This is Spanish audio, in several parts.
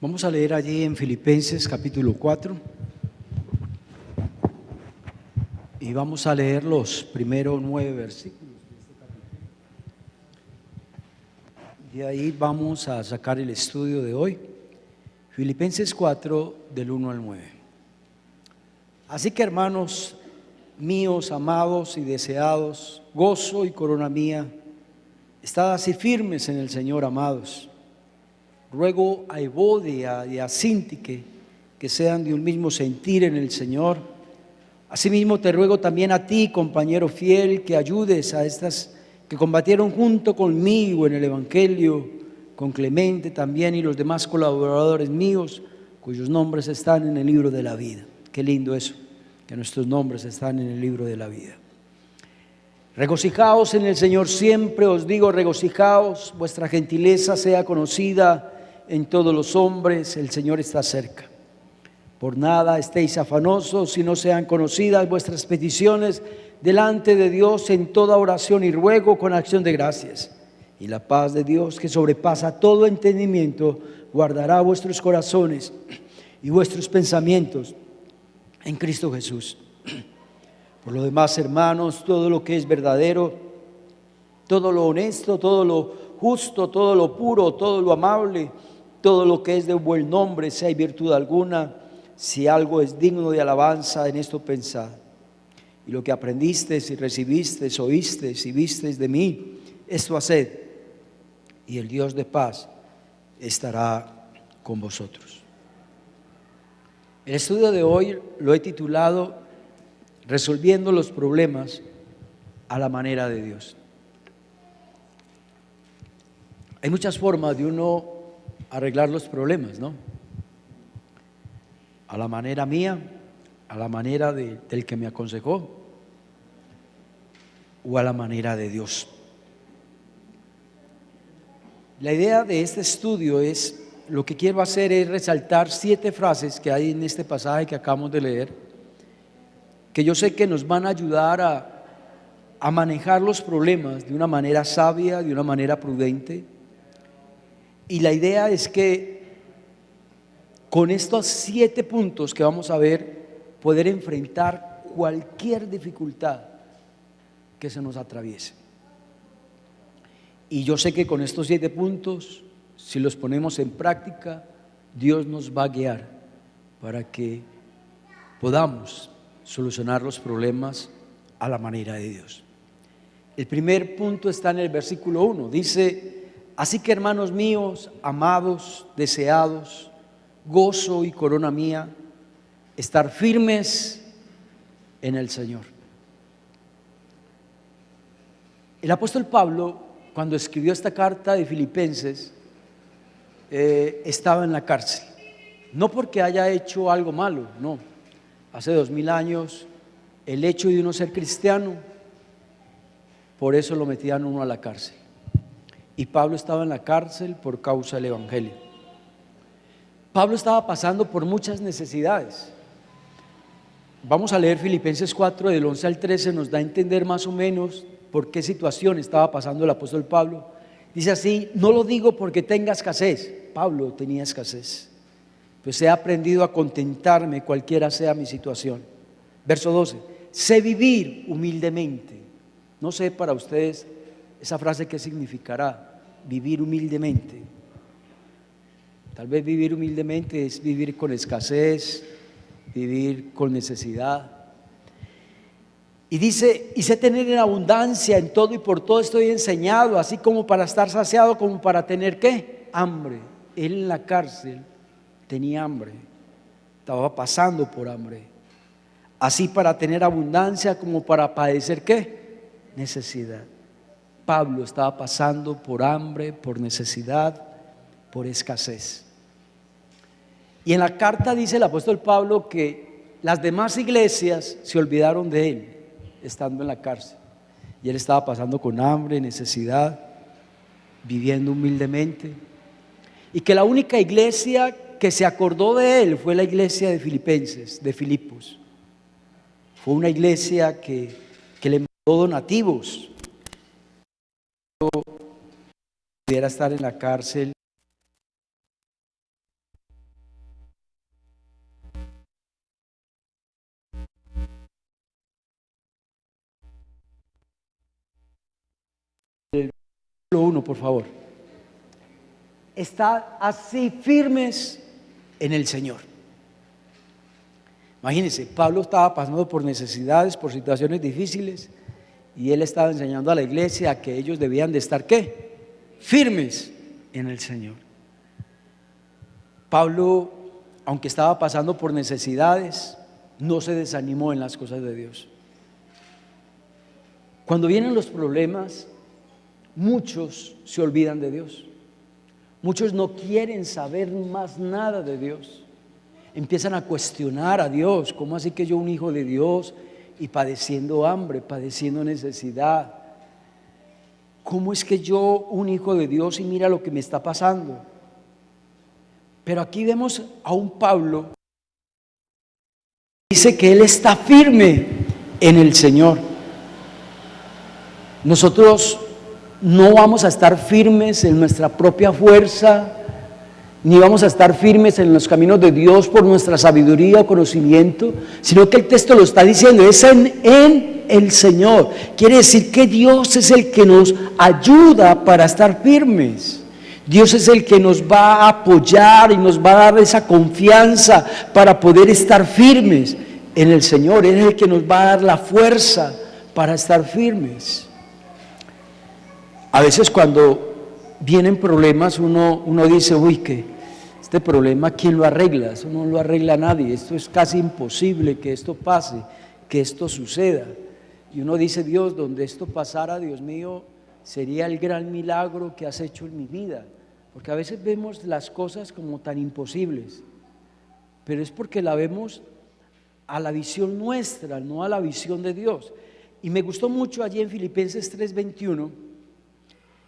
Vamos a leer allí en Filipenses capítulo 4 y vamos a leer los primeros 9 versículos de este capítulo. De ahí vamos a sacar el estudio de hoy, Filipenses 4 del 1 al 9. Así que, hermanos míos, amados y deseados, gozo y corona mía, estad así firmes en el Señor, amados. Ruego a Evodia y a Síntique que sean de un mismo sentir en el Señor. Asimismo te ruego también a ti, compañero fiel, que ayudes a estas que combatieron junto conmigo en el Evangelio, con Clemente también y los demás colaboradores míos, cuyos nombres están en el libro de la vida. Qué lindo eso, que nuestros nombres están en el libro de la vida. Regocijaos en el Señor siempre, os digo, regocijaos, vuestra gentileza sea conocida en todos los hombres, el Señor está cerca. Por nada estéis afanosos, si no sean conocidas vuestras peticiones delante de Dios en toda oración y ruego con acción de gracias. Y la paz de Dios, que sobrepasa todo entendimiento, guardará vuestros corazones y vuestros pensamientos en Cristo Jesús. Por lo demás, hermanos, todo lo que es verdadero, todo lo honesto, todo lo justo, todo lo puro, todo lo amable, todo lo que es de buen nombre, si hay virtud alguna, si algo es digno de alabanza, en esto pensad. Y lo que aprendisteis y recibisteis, oísteis y visteis de mí, esto haced, y el Dios de paz estará con vosotros. El estudio de hoy lo he titulado Resolviendo los problemas a la manera de Dios. Hay muchas formas de uno arreglar los problemas, ¿no? A la manera mía, a la manera del que me aconsejó, o a la manera de Dios. La idea de este estudio es, lo que quiero hacer es resaltar 7 frases que hay en este pasaje que acabamos de leer, que yo sé que nos van a ayudar a manejar los problemas de una manera sabia, de una manera prudente. Y la idea es que con estos 7 puntos que vamos a ver, poder enfrentar cualquier dificultad que se nos atraviese. Y yo sé que con estos 7 puntos, si los ponemos en práctica, Dios nos va a guiar para que podamos solucionar los problemas a la manera de Dios. El primer punto está en el versículo 1, dice: así que, hermanos míos, amados, deseados, gozo y corona mía, estar firmes en el Señor. El apóstol Pablo, cuando escribió esta carta de Filipenses, estaba en la cárcel. No porque haya hecho algo malo, no. Hace 2000 años, el hecho de uno ser cristiano, por eso lo metían uno a la cárcel. Y Pablo estaba en la cárcel por causa del Evangelio. Pablo estaba pasando por muchas necesidades. Vamos a leer Filipenses 4 del 11 al 13, nos da a entender más o menos por qué situación estaba pasando el apóstol Pablo. Dice así: no lo digo porque tenga escasez. Pablo tenía escasez, pues he aprendido a contentarme cualquiera sea mi situación. Verso 12: sé vivir humildemente. No sé para ustedes esa frase qué significará, vivir humildemente. Tal vez vivir humildemente es vivir con escasez, vivir con necesidad. Y dice: y sé tener en abundancia en todo y por todo estoy enseñado, así como para estar saciado, como para tener ¿qué? Hambre. Él en la cárcel tenía hambre, estaba pasando por hambre. Así para tener abundancia como para padecer ¿qué? Necesidad. Pablo estaba pasando por hambre, por necesidad, por escasez. Y en la carta dice el apóstol Pablo que las demás iglesias se olvidaron de él estando en la cárcel. Y él estaba pasando con hambre, necesidad, viviendo humildemente. Y que la única iglesia que se acordó de él fue la iglesia de Filipenses, de Filipos. Fue una iglesia que le mandó donativos. Pudiera estar en la cárcel 1, por favor. Estad así firmes en el Señor. Imagínense, Pablo estaba pasando por necesidades, por situaciones difíciles, y él estaba enseñando a la iglesia a que ellos debían de estar ¿qué? Firmes en el Señor. Pablo, aunque estaba pasando por necesidades, no se desanimó en las cosas de Dios. Cuando vienen los problemas, muchos se olvidan de Dios. Muchos no quieren saber más nada de Dios. Empiezan a cuestionar a Dios. ¿Cómo así que yo, un hijo de Dios, y padeciendo hambre, padeciendo necesidad? ¿Cómo es que yo, un hijo de Dios, y mira lo que me está pasando? Pero aquí vemos a un Pablo que dice que él está firme en el Señor. Nosotros no vamos a estar firmes en nuestra propia fuerza, ni vamos a estar firmes en los caminos de Dios por nuestra sabiduría o conocimiento, sino que el texto lo está diciendo, es en el Señor. Quiere decir que Dios es el que nos ayuda para estar firmes. Dios es el que nos va a apoyar y nos va a dar esa confianza para poder estar firmes en el Señor. Él es el que nos va a dar la fuerza para estar firmes. A veces cuando vienen problemas uno dice, uy, que este problema ¿quién lo arregla? Eso no lo arregla nadie, esto es casi imposible que esto pase, que esto suceda. Y uno dice, Dios, donde esto pasara, Dios mío, sería el gran milagro que has hecho en mi vida. Porque a veces vemos las cosas como tan imposibles, pero es porque la vemos a la visión nuestra, no a la visión de Dios. Y me gustó mucho allí en Filipenses 3:21,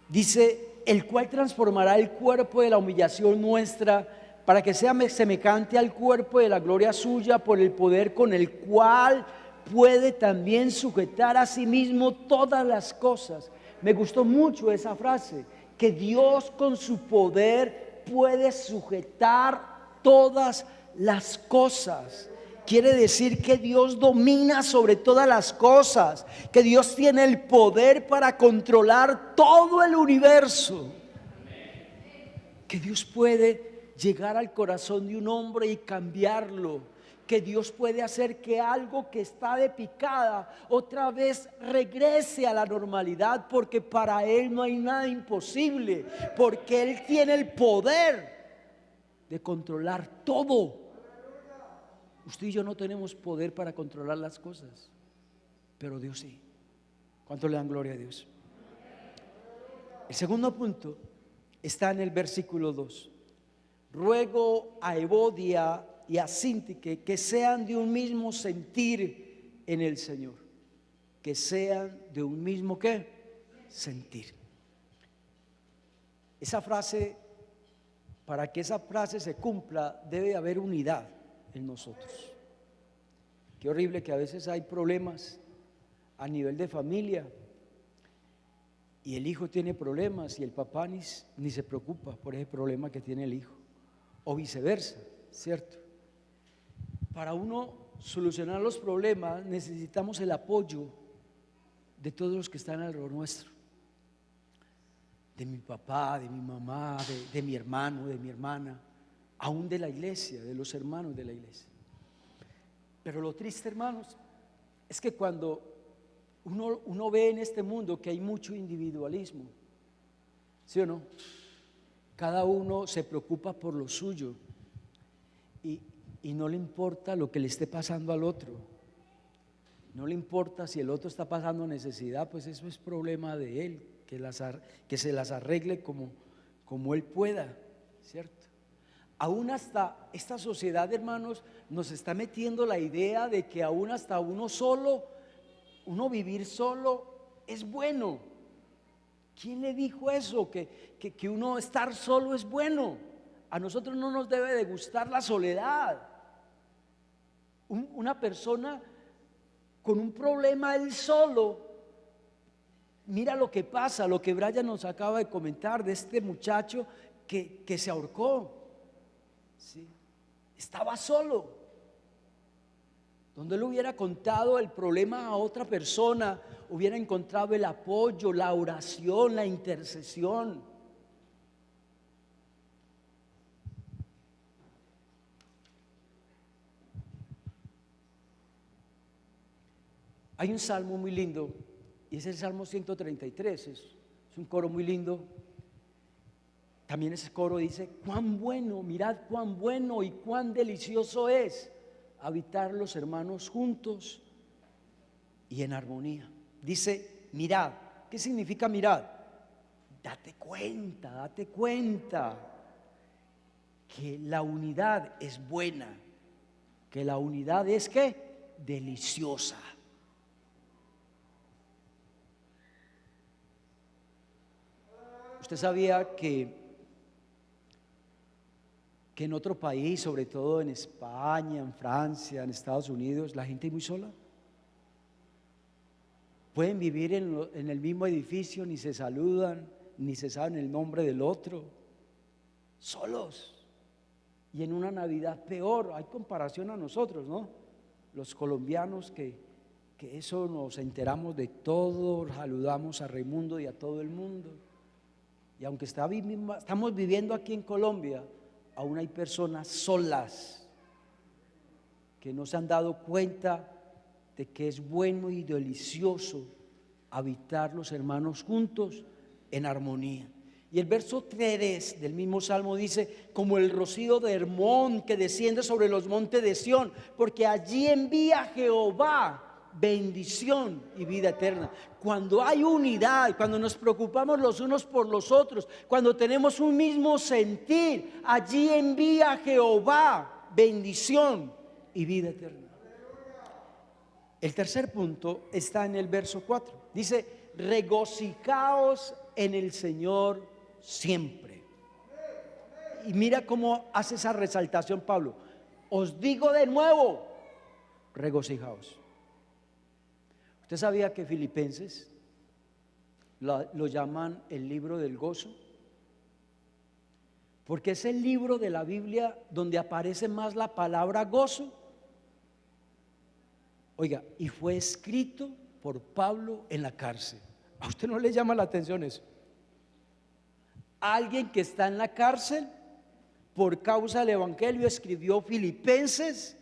dice, el cual transformará el cuerpo de la humillación nuestra para que sea semejante al cuerpo de la gloria suya por el poder con el cual puede también sujetar a sí mismo todas las cosas. Me gustó mucho esa frase, que Dios con su poder puede sujetar todas las cosas. Quiere decir que Dios domina sobre todas las cosas, que Dios tiene el poder para controlar todo el universo, que Dios puede llegar al corazón de un hombre y cambiarlo, que Dios puede hacer que algo que está de picada otra vez regrese a la normalidad, porque para Él no hay nada imposible, porque Él tiene el poder de controlar todo. Usted y yo no tenemos poder para controlar las cosas, pero Dios sí. ¿Cuánto le dan gloria a Dios? El segundo punto está en el versículo 2. Ruego a Evodia y a Síntique que sean de un mismo sentir en el Señor. Que sean de un mismo ¿qué? Sentir. Esa frase, para que esa frase se cumpla, debe haber unidad en nosotros. Qué horrible que a veces hay problemas a nivel de familia y el hijo tiene problemas y el papá ni se preocupa por ese problema que tiene el hijo, o viceversa, ¿cierto? Para uno solucionar los problemas necesitamos el apoyo de todos los que están alrededor nuestro, de mi papá, de mi mamá, de mi hermano, de mi hermana, aún de la iglesia, de los hermanos de la iglesia. Pero lo triste, hermanos, es que cuando uno ve en este mundo que hay mucho individualismo, ¿sí o no? Cada uno se preocupa por lo suyo y no le importa lo que le esté pasando al otro. No le importa si el otro está pasando necesidad, pues eso es problema de él, que se las arregle como él pueda, ¿cierto? Aún hasta esta sociedad, hermanos, nos está metiendo la idea de que aún hasta uno vivir solo es bueno. ¿Quién le dijo eso? Que uno estar solo es bueno. A nosotros no nos debe de gustar la soledad. Una persona con un problema él solo, mira lo que pasa, lo que Brian nos acaba de comentar de este muchacho que se ahorcó. ¿Sí? Estaba solo. donde él hubiera contado el problema a otra persona, hubiera encontrado el apoyo, la oración, la intercesión. Hay un salmo muy lindo, y es el Salmo 133, es un coro muy lindo. También ese coro dice: cuán bueno, mirad cuán bueno y cuán delicioso es habitar los hermanos juntos y en armonía. Dice, mirad. ¿Qué significa mirad? Date cuenta que la unidad es buena, que la unidad es ¿qué? Deliciosa. Usted sabía que en otro país, sobre todo en España, en Francia, en Estados Unidos, la gente es muy sola. Pueden vivir en el mismo edificio, ni se saludan, ni se saben el nombre del otro, solos. Y en una Navidad peor, hay comparación a nosotros, ¿no? Los colombianos que eso nos enteramos de todo, saludamos a Raimundo y a todo el mundo. Y aunque estamos viviendo aquí en Colombia, aún hay personas solas que no se han dado cuenta de que es bueno y delicioso habitar los hermanos juntos en armonía. Y el verso 3 del mismo Salmo dice: como el rocío de Hermón que desciende sobre los montes de Sión, porque allí envía Jehová bendición y vida eterna. Cuando hay unidad, cuando nos preocupamos los unos por los otros, cuando tenemos un mismo sentir, allí envía Jehová bendición y vida eterna. El tercer punto está en el verso 4. Dice: regocijaos en el Señor siempre. Y mira cómo hace esa resaltación Pablo: os digo de nuevo, regocijaos. ¿Usted sabía que Filipenses lo llaman el libro del gozo? Porque es el libro de la Biblia donde aparece más la palabra gozo. Oiga, y fue escrito por Pablo en la cárcel. ¿A usted no le llama la atención eso? Alguien que está en la cárcel por causa del Evangelio escribió Filipenses,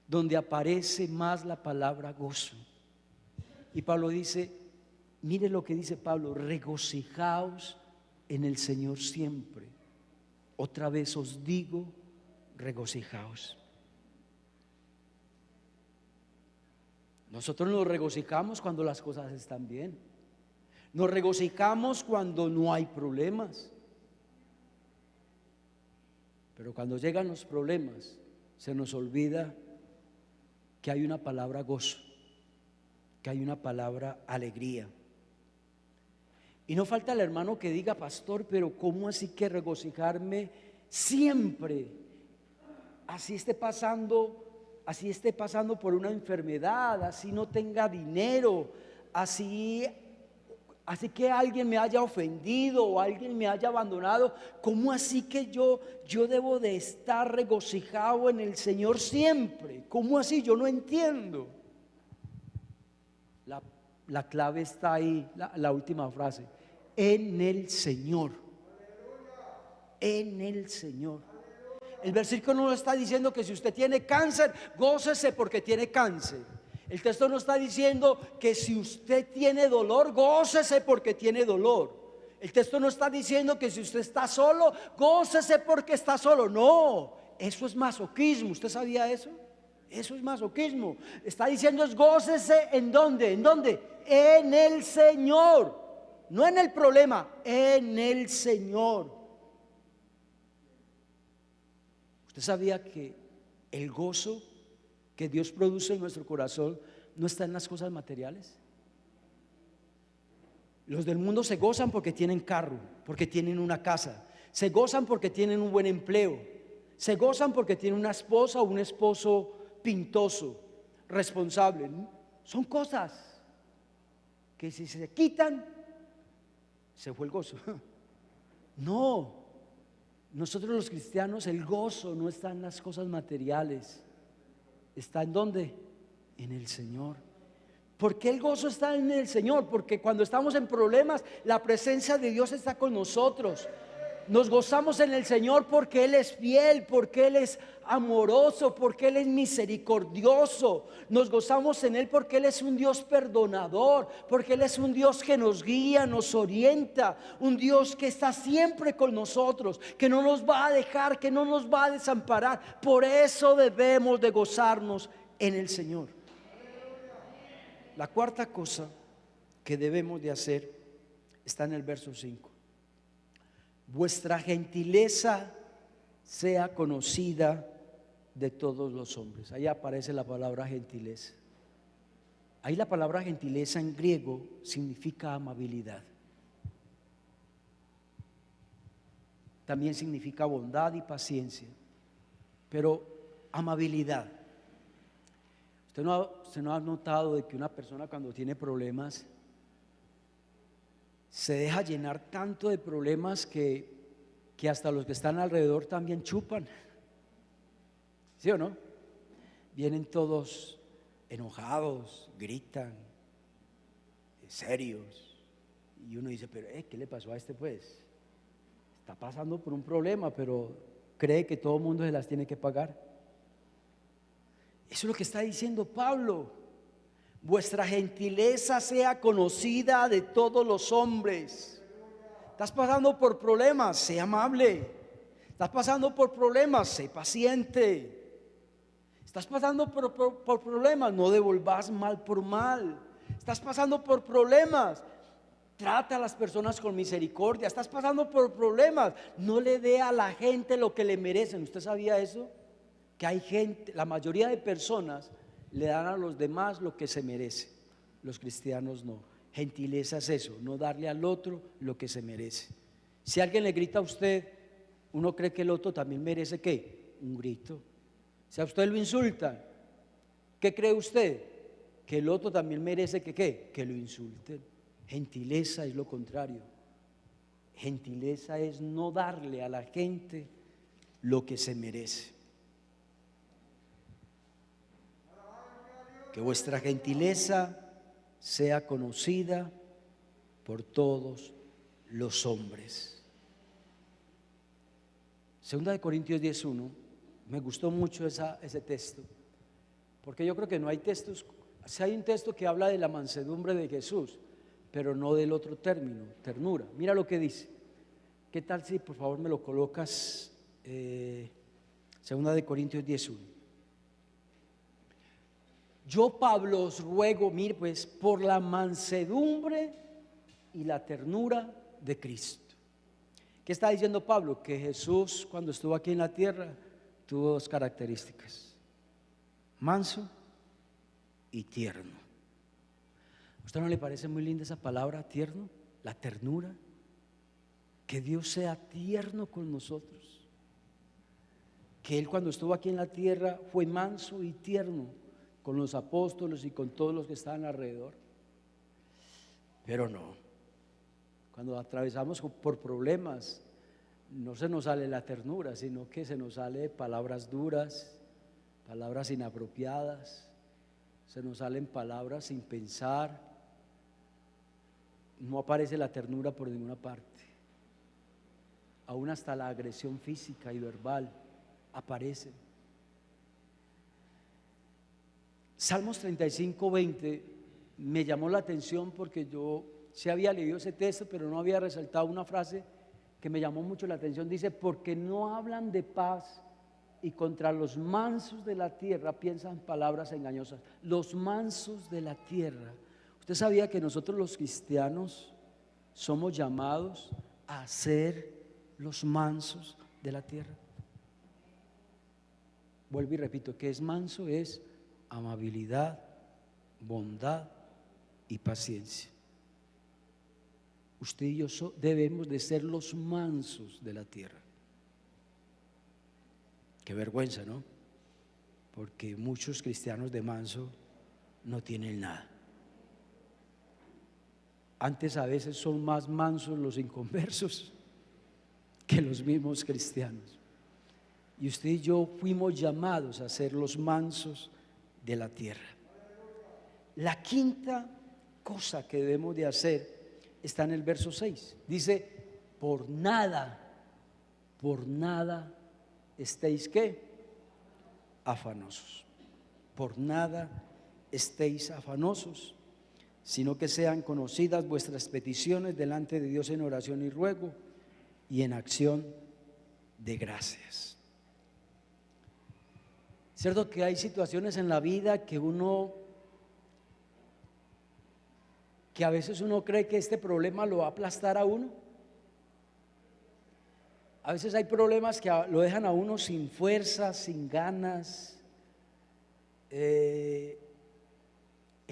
donde aparece más la palabra gozo. Y Pablo dice, mire lo que dice Pablo: regocijaos en el Señor siempre. Otra vez os digo, regocijaos. Nosotros nos regocijamos cuando las cosas están bien. Nos regocijamos cuando no hay problemas. Pero cuando llegan los problemas, se nos olvida que hay una palabra gozo, que hay una palabra alegría. Y no falta el hermano que diga: pastor, pero ¿cómo así que regocijarme siempre? Así esté pasando por una enfermedad, así no tenga dinero, así que alguien me haya ofendido o alguien me haya abandonado. ¿Cómo así que yo debo de estar regocijado en el Señor siempre? ¿Cómo así? Yo no entiendo. La clave está ahí, la última frase: en el Señor. En el Señor. El versículo no está diciendo que si usted tiene cáncer, gócese porque tiene cáncer. El texto no está diciendo que si usted tiene dolor, gócese porque tiene dolor. El texto no está diciendo que si usted está solo, gócese porque está solo. No, eso es masoquismo. ¿Usted sabía eso? Eso es masoquismo. Está diciendo es gócese ¿en dónde? ¿En dónde? En el Señor. No en el problema, en el Señor. ¿Usted sabía que el gozo que Dios produce en nuestro corazón no está en las cosas materiales? Los del mundo se gozan porque tienen carro, porque tienen una casa, se gozan porque tienen un buen empleo, se gozan porque tienen una esposa o un esposo pintoso, responsable. Son cosas que si se quitan, se fue el gozo. No, nosotros los cristianos, el gozo no está en las cosas materiales. ¿Está en dónde? en el Señor. ¿Por qué el gozo está en el Señor? Porque cuando estamos en problemas, la presencia de Dios está con nosotros. Nos gozamos en el Señor porque Él es fiel, porque Él es amoroso, porque Él es misericordioso. Nos gozamos en Él porque Él es un Dios perdonador, porque Él es un Dios que nos guía, nos orienta, un Dios que está siempre con nosotros, que no nos va a dejar, que no nos va a desamparar. Por eso debemos de gozarnos en el Señor. La cuarta cosa que debemos de hacer está en el verso 5. Vuestra gentileza sea conocida de todos los hombres. Ahí aparece la palabra gentileza. Ahí la palabra gentileza en griego significa amabilidad. También significa bondad y paciencia. Pero amabilidad. ¿Usted no ha notado de que una persona cuando tiene problemas se deja llenar tanto de problemas que hasta los que están alrededor también chupan? ¿Sí o no? Vienen todos enojados, gritan, serios, y uno dice, pero ¿qué le pasó a este pues? Está pasando por un problema, pero cree que todo el mundo se las tiene que pagar. Eso es lo que está diciendo Pablo. Vuestra gentileza sea conocida de todos los hombres. Estás pasando por problemas, sé amable. Estás pasando por problemas, sé paciente. Estás pasando por problemas, no devolvas mal por mal. Estás pasando por problemas, trata a las personas con misericordia. Estás pasando por problemas, no le dé a la gente lo que le merecen. ¿Usted sabía eso? Que hay gente, la mayoría de personas le dan a los demás lo que se merece. Los cristianos no. Gentileza es eso, no darle al otro lo que se merece. Si alguien le grita a usted, uno cree que el otro también merece ¿qué? Un grito. Si a usted lo insultan, ¿qué cree usted? Que el otro también merece que ¿qué? Que lo insulten. Gentileza es lo contrario. Gentileza es no darle a la gente lo que se merece. Que vuestra gentileza sea conocida por todos los hombres. Segunda de Corintios 10:1. Me gustó mucho ese texto, porque yo creo que no hay textos. Si hay un texto que habla de la mansedumbre de Jesús, pero no del otro término, ternura. Mira lo que dice. ¿Qué tal si por favor me lo colocas? Segunda de Corintios 10:1. Yo, Pablo, os ruego, mire pues, por la mansedumbre y la ternura de Cristo. ¿Qué está diciendo Pablo? Que Jesús, cuando estuvo aquí en la tierra, tuvo dos características: manso y tierno. ¿A usted no le parece muy linda esa palabra, tierno? La ternura. Que Dios sea tierno con nosotros. Que Él, cuando estuvo aquí en la tierra, fue manso y tierno con los apóstoles y con todos los que estaban alrededor. Pero no, cuando atravesamos por problemas, no se nos sale la ternura, sino que se nos sale palabras duras, palabras inapropiadas, se nos salen palabras sin pensar. No aparece la ternura por ninguna parte. Aún hasta la agresión física y verbal aparece. Salmos 35:20 me llamó la atención porque yo sí había leído ese texto, pero no había resaltado una frase que me llamó mucho la atención. Dice, porque no hablan de paz y contra los mansos de la tierra piensan palabras engañosas. Los mansos de la tierra. ¿Usted sabía que nosotros los cristianos somos llamados a ser los mansos de la tierra? Vuelvo y repito, ¿qué es manso? Es amabilidad, bondad y paciencia. Usted y yo debemos de ser los mansos de la tierra. Qué vergüenza, ¿no? Porque muchos cristianos de manso no tienen nada. Antes a veces son más mansos los inconversos que los mismos cristianos. Y usted y yo fuimos llamados a ser los mansos de la tierra. La quinta cosa que debemos de hacer está en el verso 6. Dice, por nada estéis ¿qué? Afanosos. Por nada estéis afanosos, sino que sean conocidas vuestras peticiones delante de Dios en oración y ruego y en acción de gracias. Cierto que hay situaciones en la vida que a veces uno cree que este problema lo va a aplastar a uno. A veces hay problemas que lo dejan a uno sin fuerzas, sin ganas. El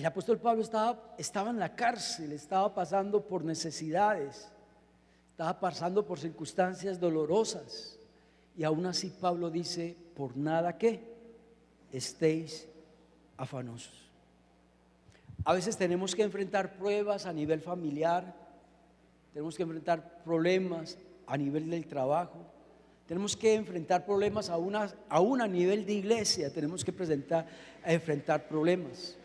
apóstol Pablo estaba en la cárcel, estaba pasando por necesidades, estaba pasando por circunstancias dolorosas, y aún así Pablo dice, por nada que estéis afanosos. A veces tenemos que enfrentar pruebas a nivel familiar, tenemos que enfrentar problemas a nivel del trabajo, tenemos que enfrentar problemas aún a nivel de iglesia, tenemos que enfrentar problemas.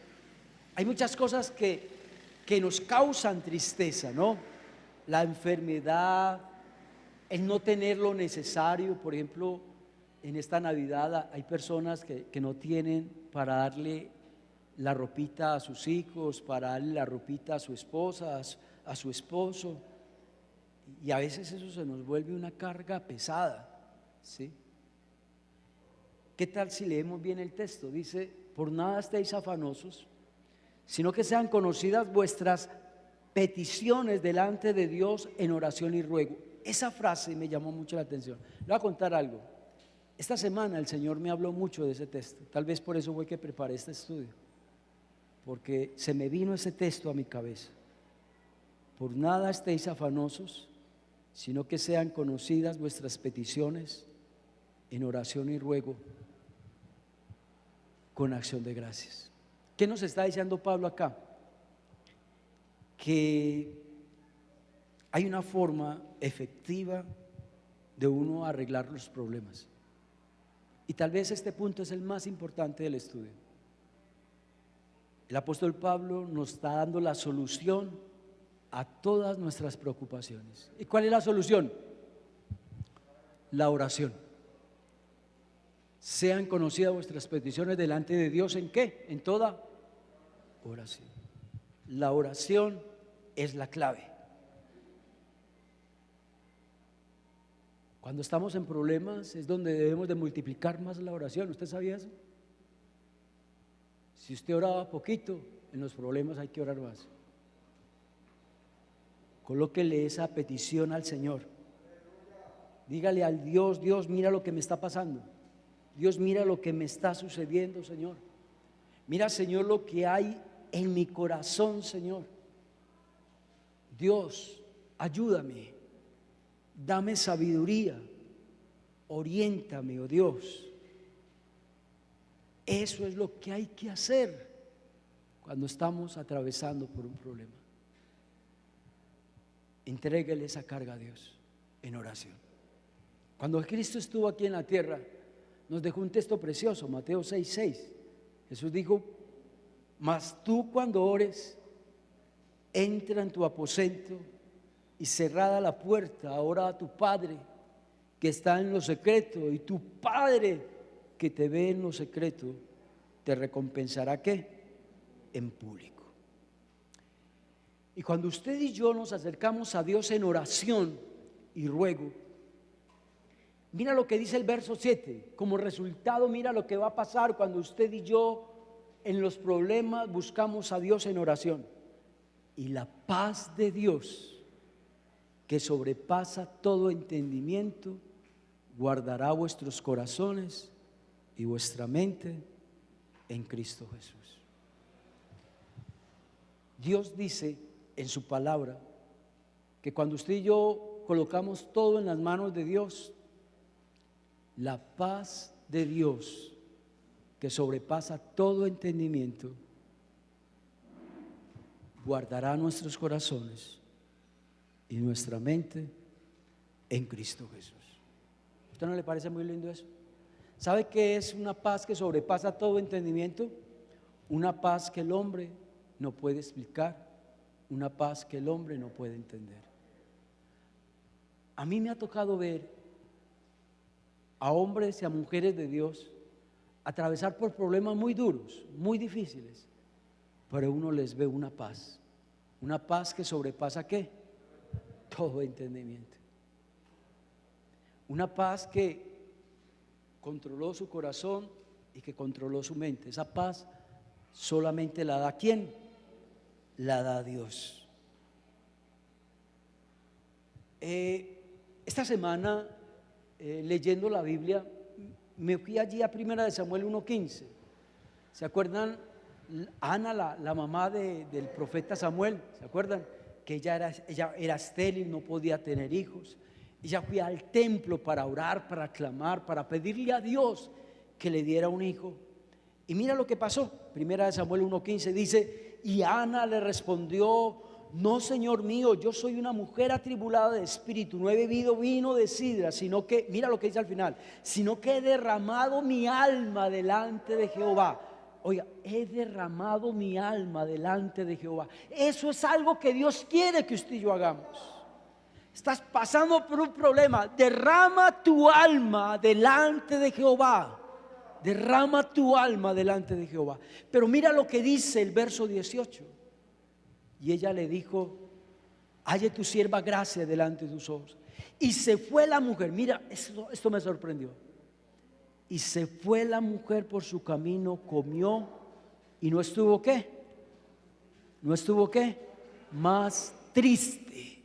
Hay muchas cosas que nos causan tristeza, ¿no? La enfermedad, el no tener lo necesario. Por ejemplo, en esta Navidad hay personas que no tienen para darle la ropita a sus hijos, para darle la ropita a su esposa, a su esposo, y a veces eso se nos vuelve una carga pesada, ¿sí? ¿Qué tal si leemos bien el texto? Dice, por nada estéis afanosos, sino que sean conocidas vuestras peticiones delante de Dios en oración y ruego. Esa frase me llamó mucho la atención. Le voy a contar algo. Esta semana el Señor me habló mucho de ese texto. Tal vez por eso fue que preparé este estudio, porque se me vino ese texto a mi cabeza. Por nada estéis afanosos, sino que sean conocidas vuestras peticiones en oración y ruego con acción de gracias. ¿Qué nos está diciendo Pablo acá? Que hay una forma efectiva de uno arreglar los problemas, y tal vez este punto es el más importante del estudio. El apóstol Pablo nos está dando la solución a todas nuestras preocupaciones. ¿Y cuál es la solución? La oración. Sean conocidas vuestras peticiones delante de Dios, ¿en qué? En toda oración. La oración es la clave. Cuando estamos en problemas es donde debemos de multiplicar más la oración. ¿Usted sabía eso? Si usted oraba poquito, en los problemas hay que orar más. Colóquele esa petición al Señor. Dígale al Dios, Dios, mira lo que me está pasando. Dios, mira lo que me está sucediendo, Señor. Mira, Señor, lo que hay en mi corazón, Señor. Dios, ayúdame. Dame sabiduría. Oriéntame, oh Dios. Eso es lo que hay que hacer cuando estamos atravesando por un problema. Entréguele esa carga a Dios en oración. Cuando Cristo estuvo aquí en la tierra, nos dejó un texto precioso, Mateo 6:6. Jesús dijo, mas tú cuando ores, entra en tu aposento y cerrada la puerta, ora a tu Padre que está en lo secreto, y tu Padre que te ve en lo secreto te recompensará ¿qué? En público. Y cuando usted y yo nos acercamos a Dios en oración y ruego, mira lo que dice el verso 7. Como resultado, mira lo que va a pasar cuando usted y yo en los problemas buscamos a Dios en oración. Y la paz de Dios, que sobrepasa todo entendimiento, guardará vuestros corazones y vuestra mente en Cristo Jesús. Dios dice en su palabra que cuando usted y yo colocamos todo en las manos de Dios, la paz de Dios, que sobrepasa todo entendimiento, guardará nuestros corazones y nuestra mente en Cristo Jesús. ¿A usted no le parece muy lindo eso? ¿Sabe qué es una paz que sobrepasa todo entendimiento? Una paz que el hombre no puede explicar, una paz que el hombre no puede entender. A mí me ha tocado ver a hombres y a mujeres de Dios atravesar por problemas muy duros, muy difíciles, pero uno les ve una paz que sobrepasa ¿qué? Todo entendimiento. Una paz que controló su corazón y que controló su mente. Esa paz solamente la da ¿quién? La da Dios. Esta semana, leyendo la Biblia, me fui allí a 1 Samuel 1:15. ¿Se acuerdan? Ana, la mamá del profeta Samuel, ¿se acuerdan? Que ella era estéril, no podía tener hijos. Ella fue al templo para orar, para clamar, para pedirle a Dios que le diera un hijo. Y mira lo que pasó. 1 Samuel 1:15 dice: y Ana le respondió: no, Señor mío, yo soy una mujer atribulada de espíritu, no he bebido vino de sidra, sino que, mira lo que dice al final, sino que he derramado mi alma delante de Jehová. Oiga, he derramado mi alma delante de Jehová. Eso es algo que Dios quiere que usted y yo hagamos. Estás pasando por un problema, derrama tu alma delante de Jehová. Derrama tu alma delante de Jehová. Pero mira lo que dice el verso 18. Y ella le dijo: halle tu sierva gracia delante de tus ojos. Y se fue la mujer. Mira, esto me sorprendió. Y se fue la mujer por su camino, comió y no estuvo ¿qué? No estuvo ¿qué? Más triste.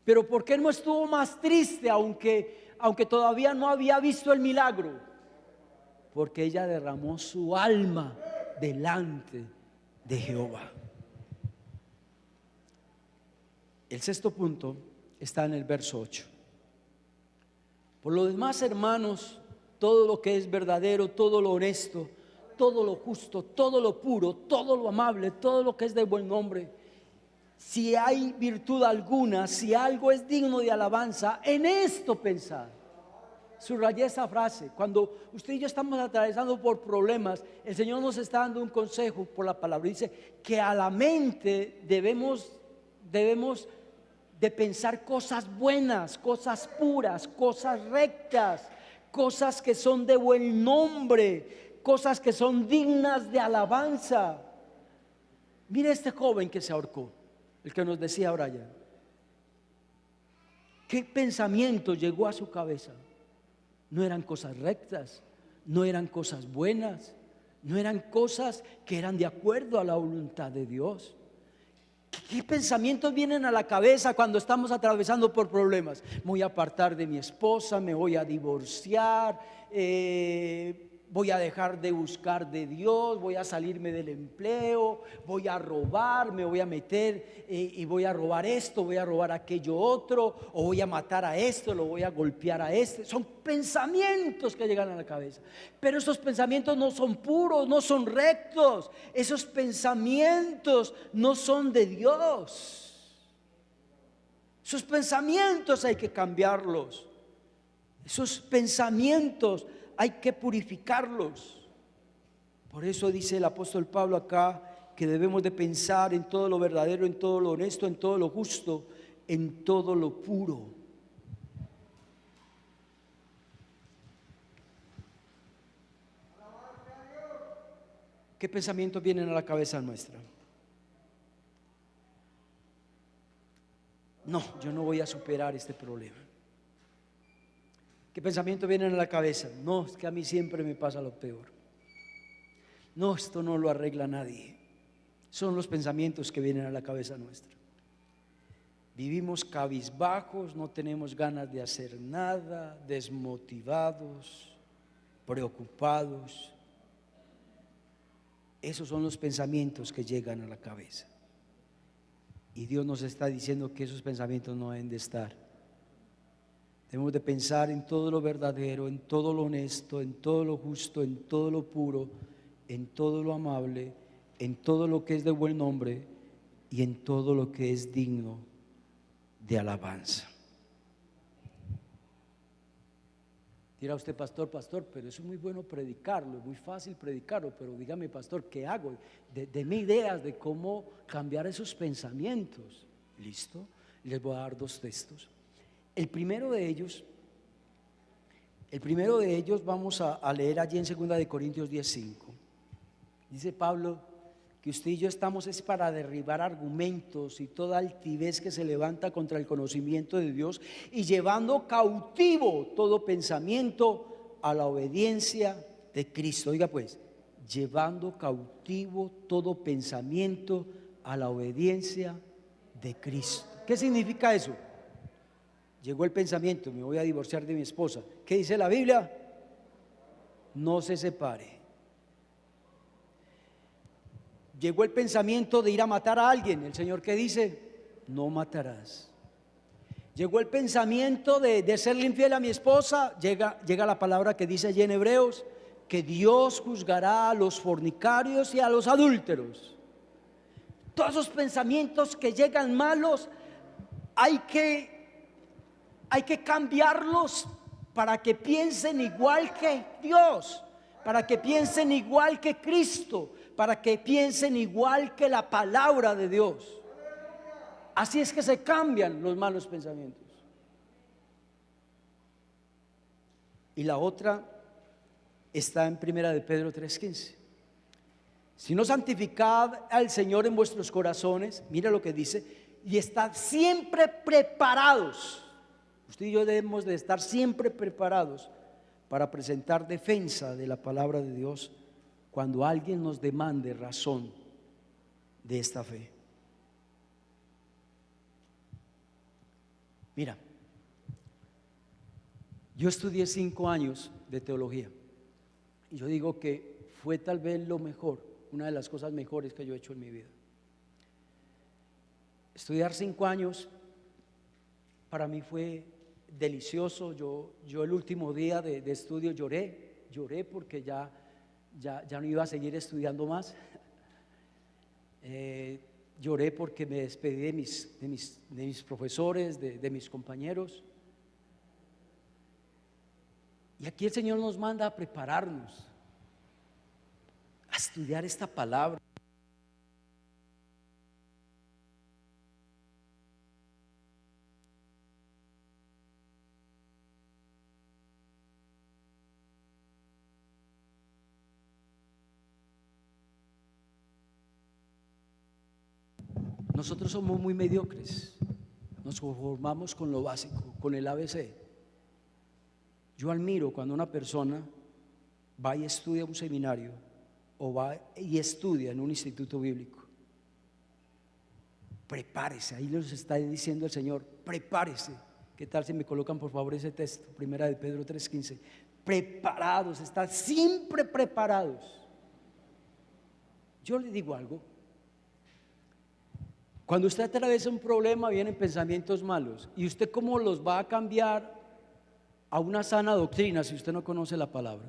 Pero ¿por qué no estuvo más triste aunque todavía no había visto el milagro? Porque ella derramó su alma delante de Jehová. El sexto punto está en el verso 8. Por lo demás, hermanos, todo lo que es verdadero, todo lo honesto, todo lo justo, todo lo puro, todo lo amable, todo lo que es de buen nombre, si hay virtud alguna, si algo es digno de alabanza, en esto pensad. Subrayé esa frase. Cuando usted y yo estamos atravesando por problemas, el Señor nos está dando un consejo por la palabra. Dice que a la mente debemos de pensar cosas buenas, cosas puras, cosas rectas, cosas que son de buen nombre, cosas que son dignas de alabanza. Mire este joven que se ahorcó, el que nos decía Brian. ¿Qué pensamiento llegó a su cabeza? No eran cosas rectas, no eran cosas buenas, no eran cosas que eran de acuerdo a la voluntad de Dios. ¿Qué pensamientos vienen a la cabeza cuando estamos atravesando por problemas? Me voy a apartar de mi esposa, me voy a divorciar, voy a dejar de buscar de Dios, voy a salirme del empleo, voy a robar, me voy a meter y voy a robar esto, voy a robar aquello otro, o voy a matar a esto, lo voy a golpear a este. Son pensamientos que llegan a la cabeza, pero esos pensamientos no son puros, no son rectos, esos pensamientos no son de Dios. Esos pensamientos hay que cambiarlos, esos pensamientos hay que purificarlos. Por eso dice el apóstol Pablo acá que debemos de pensar en todo lo verdadero, en todo lo honesto, en todo lo justo, en todo lo puro. ¿Qué pensamientos vienen a la cabeza nuestra? No, yo no voy a superar este problema. ¿Qué pensamientos vienen a la cabeza? No, es que a mí siempre me pasa lo peor. No, esto no lo arregla nadie. Son los pensamientos que vienen a la cabeza nuestra. Vivimos cabizbajos, no tenemos ganas de hacer nada, desmotivados, preocupados. Esos son los pensamientos que llegan a la cabeza. Y Dios nos está diciendo que esos pensamientos no deben de estar. Debemos de pensar en todo lo verdadero, en todo lo honesto, en todo lo justo, en todo lo puro, en todo lo amable, en todo lo que es de buen nombre y en todo lo que es digno de alabanza. Dirá usted, pastor, pero eso es muy bueno predicarlo, es muy fácil predicarlo, pero dígame, pastor, ¿qué hago? Deme ideas de cómo cambiar esos pensamientos. ¿Listo? Les voy a dar 2 textos. El primero de ellos vamos a leer allí en 2 Corintios 10:5. Dice Pablo que usted y yo estamos es para derribar argumentos y toda altivez que se levanta contra el conocimiento de Dios, y llevando cautivo todo pensamiento a la obediencia de Cristo. Oiga pues, llevando cautivo todo pensamiento a la obediencia de Cristo. ¿Qué significa eso? Llegó el pensamiento, me voy a divorciar de mi esposa. ¿Qué dice la Biblia? No se separe. Llegó el pensamiento de ir a matar a alguien. El Señor, ¿qué dice? No matarás. Llegó el pensamiento de serle infiel a mi esposa. Llega la palabra que dice allí en Hebreos, que Dios juzgará a los fornicarios y a los adúlteros. Todos esos pensamientos que llegan malos, hay que cambiarlos para que piensen igual que Dios, para que piensen igual que Cristo, para que piensen igual que la palabra de Dios. Así es que se cambian los malos pensamientos. Y la otra está en 1 de Pedro 3:15. Si no, santificad al Señor en vuestros corazones, mira lo que dice, y estad siempre preparados. Usted y yo debemos de estar siempre preparados para presentar defensa de la palabra de Dios cuando alguien nos demande razón de esta fe. Mira, yo estudié 5 años de teología y yo digo que fue tal vez lo mejor, una de las cosas mejores que yo he hecho en mi vida. Estudiar 5 años para mí fue delicioso. Yo el último día de estudio lloré porque ya no iba a seguir estudiando más. Lloré porque me despedí de mis profesores, de mis compañeros. Y aquí el Señor nos manda a prepararnos, a estudiar esta palabra. Nosotros somos muy mediocres, nos conformamos con lo básico, con el ABC. Yo admiro cuando una persona va y estudia un seminario o va y estudia en un instituto bíblico. Prepárese, ahí les está diciendo el Señor, prepárese. ¿Qué tal si me colocan por favor ese texto? 1 de Pedro 3:15. Preparados, están siempre preparados. Yo le digo algo. Cuando usted atraviesa un problema, vienen pensamientos malos. ¿Y usted cómo los va a cambiar a una sana doctrina si usted no conoce la palabra?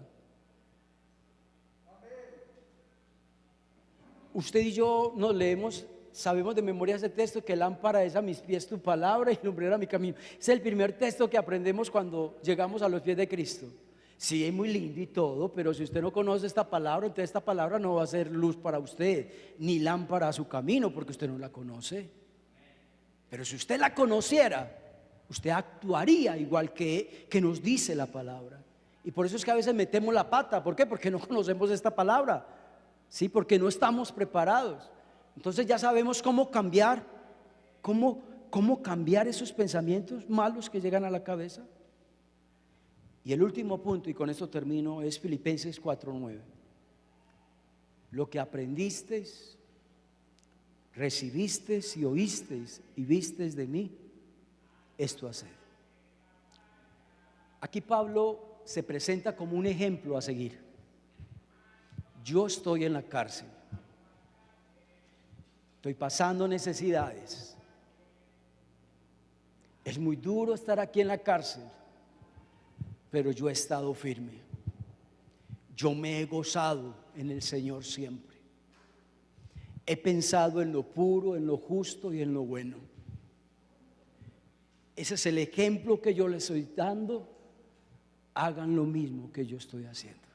Usted y yo nos leemos, sabemos de memoria ese texto, que lámpara es a mis pies tu palabra y lumbrera mi camino. Es el primer texto que aprendemos cuando llegamos a los pies de Cristo. Sí, es muy lindo y todo, pero si usted no conoce esta palabra, entonces esta palabra no va a ser luz para usted, ni lámpara a su camino, porque usted no la conoce. Pero si usted la conociera, usted actuaría igual que nos dice la palabra. Y por eso es que a veces metemos la pata. ¿Por qué? Porque no conocemos esta palabra. Sí, porque no estamos preparados. Entonces ya sabemos cómo cambiar, cómo cambiar esos pensamientos malos que llegan a la cabeza. Y el último punto, y con esto termino, es Filipenses 4:9. Lo que aprendisteis, recibisteis y oísteis y visteis de mí, esto haced. Aquí Pablo se presenta como un ejemplo a seguir. Yo estoy en la cárcel, estoy pasando necesidades, es muy duro estar aquí en la cárcel, pero yo he estado firme. Yo me he gozado en el Señor siempre. He pensado en lo puro, en lo justo y en lo bueno. Ese es el ejemplo que yo le estoy dando hagan lo mismo que yo estoy haciendo.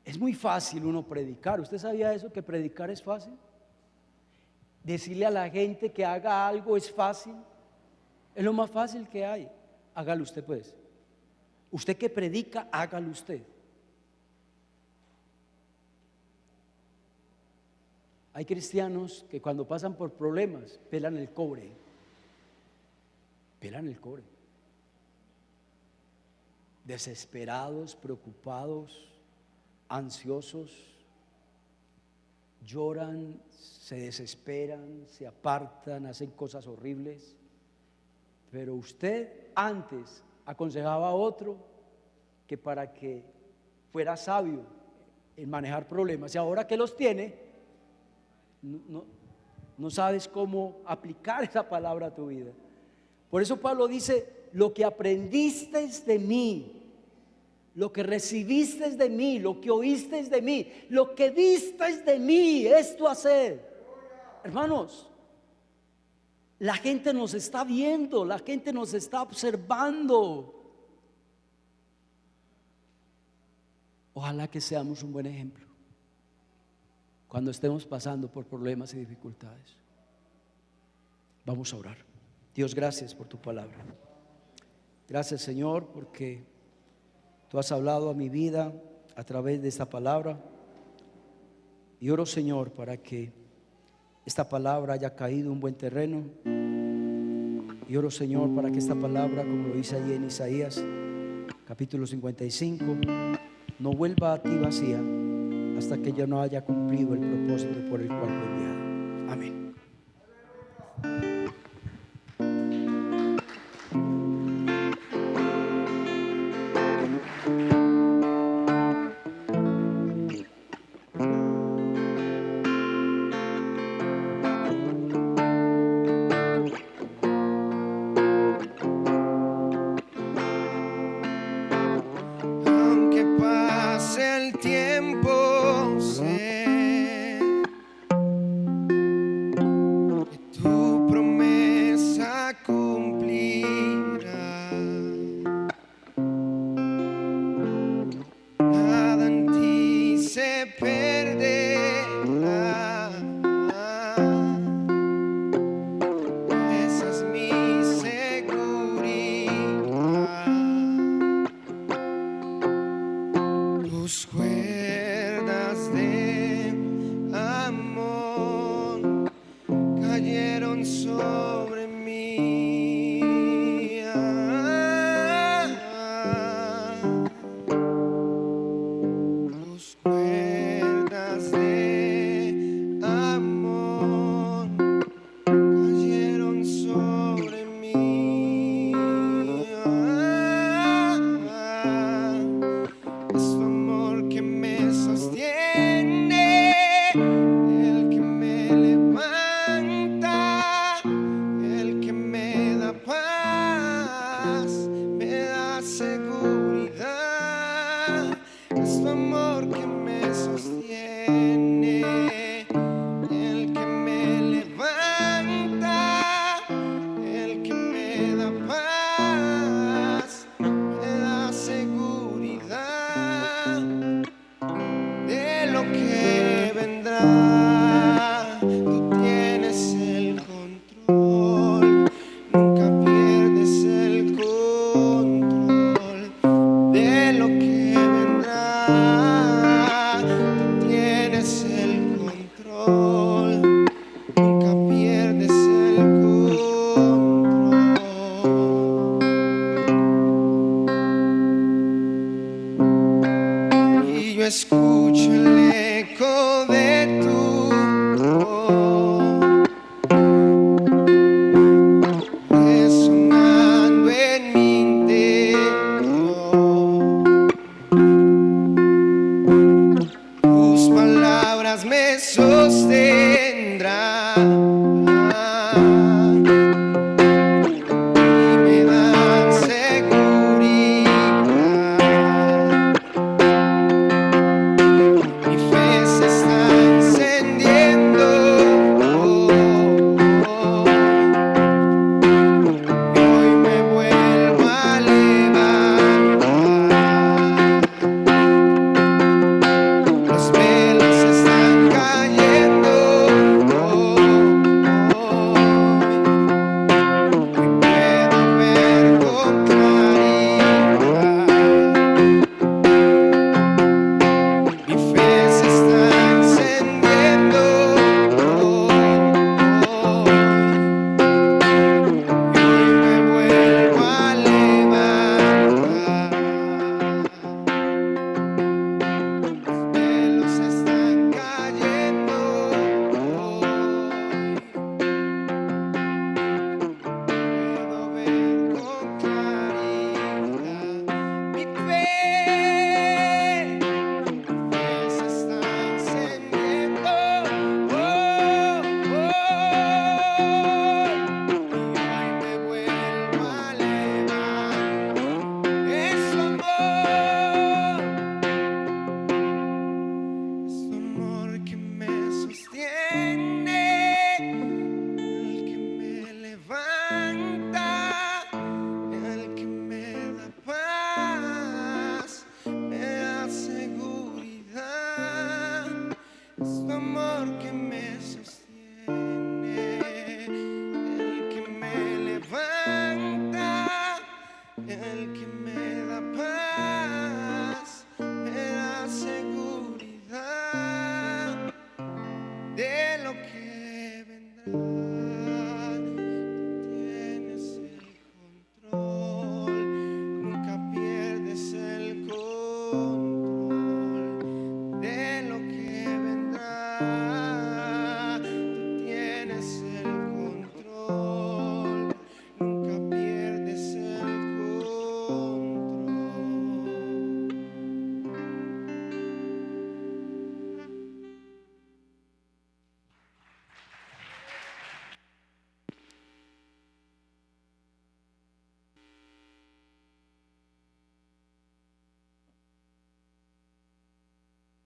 Es muy fácil uno predicar. ¿Usted sabía eso, que predicar es fácil? Decirle a la gente que haga algo es fácil. Es lo más fácil que hay. Hágalo usted pues. Usted que predica, hágalo usted. Hay cristianos que cuando pasan por problemas pelan el cobre. Pelan el cobre. Desesperados, preocupados, ansiosos, lloran, se desesperan, se apartan, hacen cosas horribles. Pero usted antes aconsejaba a otro que para que fuera sabio en manejar problemas, y ahora que los tiene, no sabes cómo aplicar esa palabra a tu vida. Por eso Pablo dice: lo que aprendiste de mí, lo que recibiste de mí, lo que oíste de mí, lo que viste de mí, esto hacer. Hermanos, la gente nos está viendo, la gente nos está observando. Ojalá que seamos un buen ejemplo cuando estemos pasando por problemas y dificultades. Vamos a orar. Dios, gracias por tu palabra. Gracias, Señor, porque tú has hablado a mi vida a través de esta palabra. Y oro, Señor, para que esta palabra haya caído en buen terreno. Y oro, Señor, para que esta palabra, como lo dice allí en Isaías capítulo 55, no vuelva a ti vacía hasta que yo no haya cumplido el propósito por el cual fue enviado. Amén. Aunque pase el tiempo, sé que tu promesa cumplirá. Nada en ti se perderá. Esa es mi seguridad. Tus cuerdas de amor cayeron sobre mí. Tus cuerdas de amor cayeron sobre mí. Es tu amor que me sostiene, el que me levanta, el que me da paz, me da seguridad. Es tu amor que me sostiene, el que me levanta, el que me da paz, me da seguridad de lo que vendrá. Tú tienes el control, nunca pierdes el control de lo que vendrá. Tú tienes el control, nunca pierdes el control. Y yo escucho el eco de tu voz resonando en mi interior. Tus palabras me sostendrán y me dan seguridad. Mi fe se está tienes el control, nunca pierdes el control.